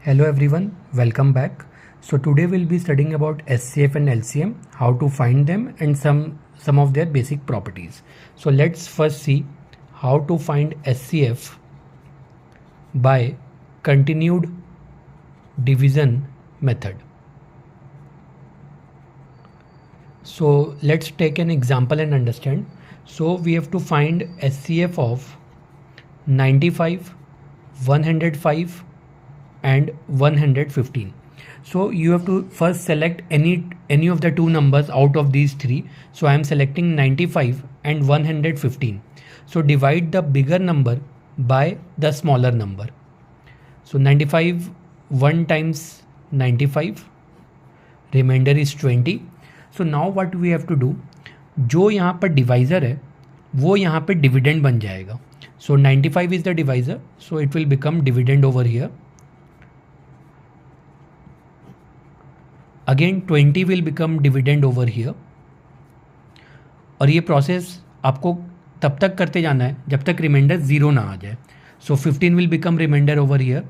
Hello everyone, welcome back. So today we'll be studying about SCF and LCM, how to find them and some of their basic properties. So let's first see how to find SCF by continued division method. So let's take an example and understand. So we have to find SCF of 95, 105 and 115. So you have to first select any of the two numbers out of these three. So I am selecting 95 and 115. So divide the bigger number by the smaller number. So 95 1 times 95, remainder is 20. So now what we have to do, जो यहाँ पर divisor है वो यहाँ पे dividend बन जाएगा. So 95 is the divisor, so it will become dividend over here. Again 20 will become dividend over here. और ये प्रोसेस आपको तब तक करते जाना है जब तक रिमाइंडर ज़ीरो ना आ जाए. सो 15 will become remainder over here.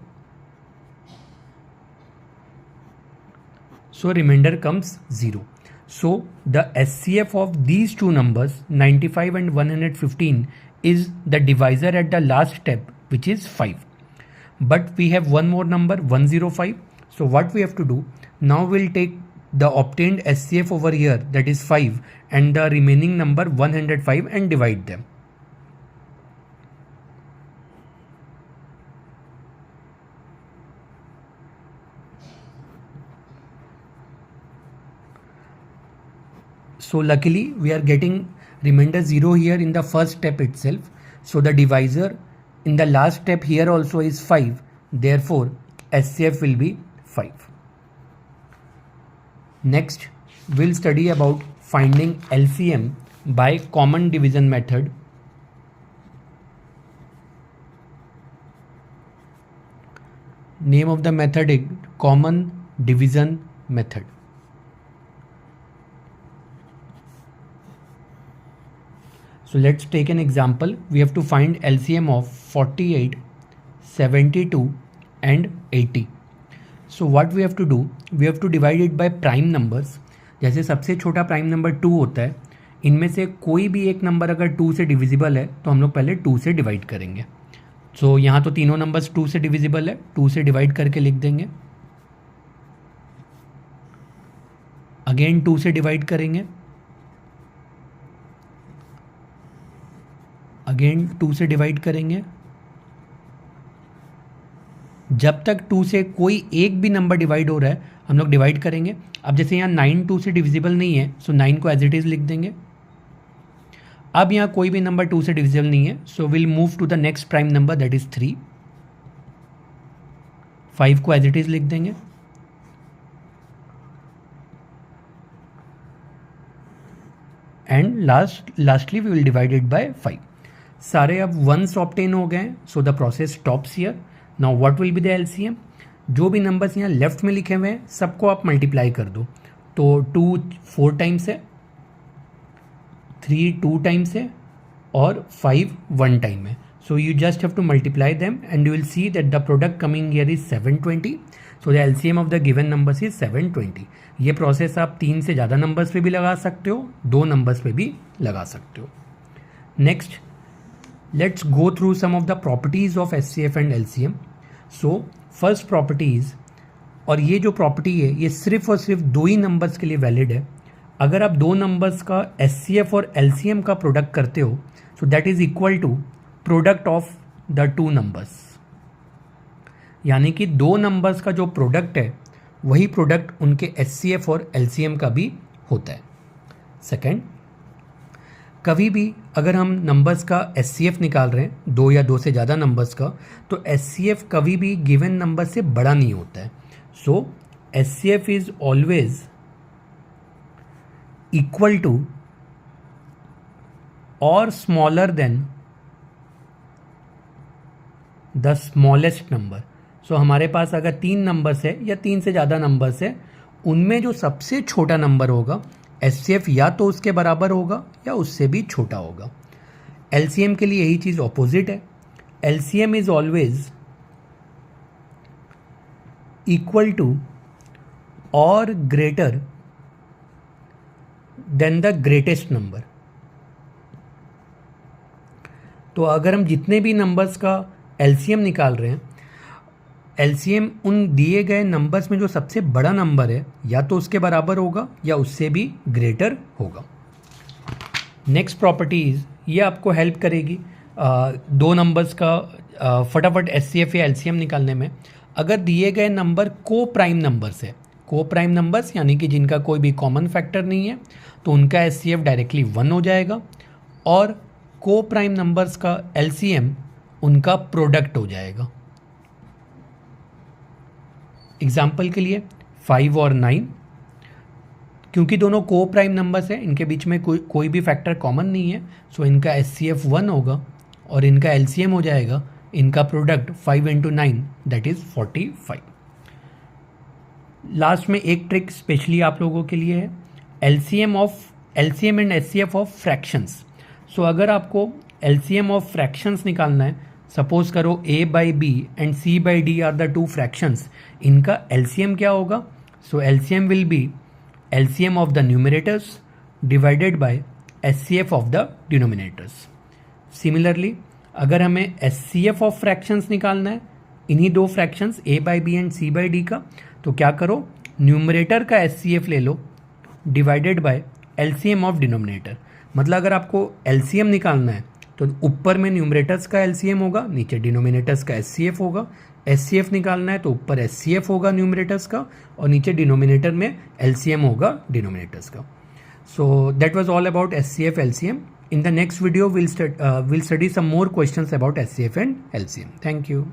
So remainder comes 0. So the SCF of these two numbers 95 and 115 is the divisor at the last step, which is 5. But we have one more number 105. So what we have to do, now we'll take the obtained SCF over here, that is 5, and the remaining number 105 and divide them. So luckily we are getting remainder 0 here in the first step itself. So the divisor in the last step here also is 5. Therefore SCF will be 5. Next we'll study about finding LCM by common division method. Name of the method is common division method. So let's take an example. We have to find LCM of 48, 72 and 80. So what we have to do, we have to divide it by prime numbers. जैसे सबसे छोटा prime number 2 होता है, इनमें से कोई भी एक नंबर अगर 2 से डिविजिबल है तो हम लोग पहले 2 से डिवाइड करेंगे. सो यहाँ तो तीनों नंबर्स 2 से डिविजिबल है, 2 से डिवाइड करके लिख देंगे. अगेन 2 से डिवाइड करेंगे, अगेन 2 से डिवाइड करेंगे. जब तक 2 से कोई एक भी नंबर डिवाइड हो रहा है हम लोग डिवाइड करेंगे. अब जैसे यहाँ 9 2 से डिविजिबल नहीं है, सो 9 को एज इट इज़ लिख देंगे. अब यहाँ कोई भी नंबर 2 से डिविजिबल नहीं है, so will move to the next prime number, that is 3. 5 को एज इट इज़ लिख देंगे. And lastly we will divide it by 5. सारे अब वंस ऑब्टेन हो गए, so the process stops here. Now what will be the LCM. जो भी numbers यहाँ लेफ्ट में लिखे हुए हैं सबको आप मल्टीप्लाई कर दो. तो 2 4 टाइम्स है, 3 2 टाइम्स है और 5 1 टाइम है. So you just have to multiply them and you will see that the product coming here is 720. So the LCM of the given numbers is 720. ये प्रोसेस आप 3 से ज़्यादा नंबर्स पे भी लगा सकते हो, 2 नंबर्स पे भी लगा सकते हो. Next let's go through some of the properties of SCF and LCM. So first property is, और ये जो प्रॉपर्टी है ये सिर्फ और सिर्फ 2 ही नंबर्स के लिए वैलिड है. अगर आप 2 नंबर्स का SCF और LCM का प्रोडक्ट करते हो so that is equal to product of the 2 numbers. यानी कि 2 नंबर्स का जो प्रोडक्ट है वही प्रोडक्ट उनके SCF और LCM का भी होता है. सेकेंड, कभी भी अगर हम नंबर्स का SCF निकाल रहे हैं 2 या 2 से ज़्यादा नंबर्स का, तो SCF कभी भी गिवन नंबर से बड़ा नहीं होता है. So SCF is always equal to or smaller than the smallest number. So हमारे पास अगर 3 नंबर्स है या 3 से ज़्यादा नंबर्स है, उनमें जो सबसे छोटा नंबर होगा SCF या तो उसके बराबर होगा या उससे भी छोटा होगा. LCM के लिए यही चीज़ ऑपोजिट है. LCM is always equal to or greater than the greatest number. तो अगर हम जितने भी नंबर्स का एलसीएम निकाल रहे हैं, एलसीएम उन दिए गए नंबर्स में जो सबसे बड़ा नंबर है या तो उसके बराबर होगा या उससे भी ग्रेटर होगा। नेक्स्ट प्रॉपर्टीज ये आपको हेल्प करेगी दो नंबर्स का फटाफट एचसीएफ या एलसीएम निकालने में। अगर दिए गए नंबर को प्राइम नंबर्स है, को प्राइम नंबर्स यानी कि जिनका कोई भी कॉमन फैक्टर नहीं है, तो उनका एचसीएफ डायरेक्टली 1 हो जाएगा, और को प्राइम नंबर्स का एलसीएम उनका प्रोडक्ट हो जाएगा। एग्जाम्पल के लिए 5 और 9, क्योंकि दोनों को प्राइम नंबर्स है, इनके बीच में कोई भी फैक्टर कॉमन नहीं है, सो इनका एचसीएफ 1 होगा और इनका एलसीएम हो जाएगा इनका प्रोडक्ट 5 × 9 दैट इज 45। लास्ट में एक ट्रिक स्पेशली आप लोगों के लिए है, LCM and HCF of fractions. So अगर आपको एलसीएम ऑफ फ्रैक्शंस निकालना है, सपोज करो a/b and c/d are the two fractions, इनका एलसीएम क्या होगा? So LCM will be LCM of the numerators divided by HCF of the denominators. Similarly अगर हमें एचसीएफ ऑफ फ्रैक्शंस निकालना है इन्हीं दो फ्रैक्शंस a/b एंड c/d का, तो क्या करो, न्यूमरेटर का एचसीएफ ले लो divided by LCM of denominator. मतलब अगर आपको एलसीएम निकालना है तो ऊपर में न्यूमरेटर्स का एलसीएम होगा, नीचे डिनोमिनेटर्स का एचसीएफ होगा। एचसीएफ निकालना है तो ऊपर एचसीएफ होगा न्यूमरेटर्स का और नीचे डिनोमिनेटर में एलसीएम होगा डिनोमिनेटर्स का। So that was all about HCF LCM. In the next video we'll study some more questions about HCF and LCM. Thank you.